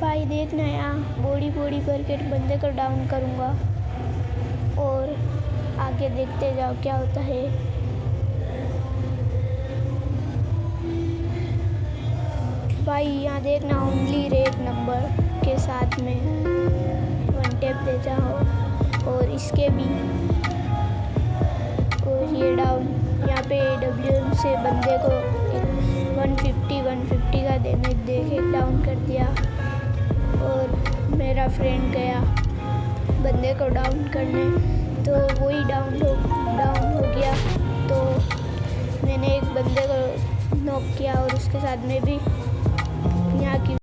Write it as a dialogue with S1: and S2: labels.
S1: भाई देखना यहाँ बॉडी करके बंदे को डाउन करूँगा और आगे देखते जाओ क्या होता है। भाई यहाँ देखना ओनली रेड नंबर के साथ में 1 टैप दे जाओ और इसके भी, और ये डाउन यहाँ पे AWM से बंदे को 150 का डैमेज दे के डाउन कर दिया और मेरा फ्रेंड गया बंदे को डाउन करने, तो वही डाउन हो गया। तो मैंने एक बंदे को नॉक किया और उसके साथ में भी यहाँ की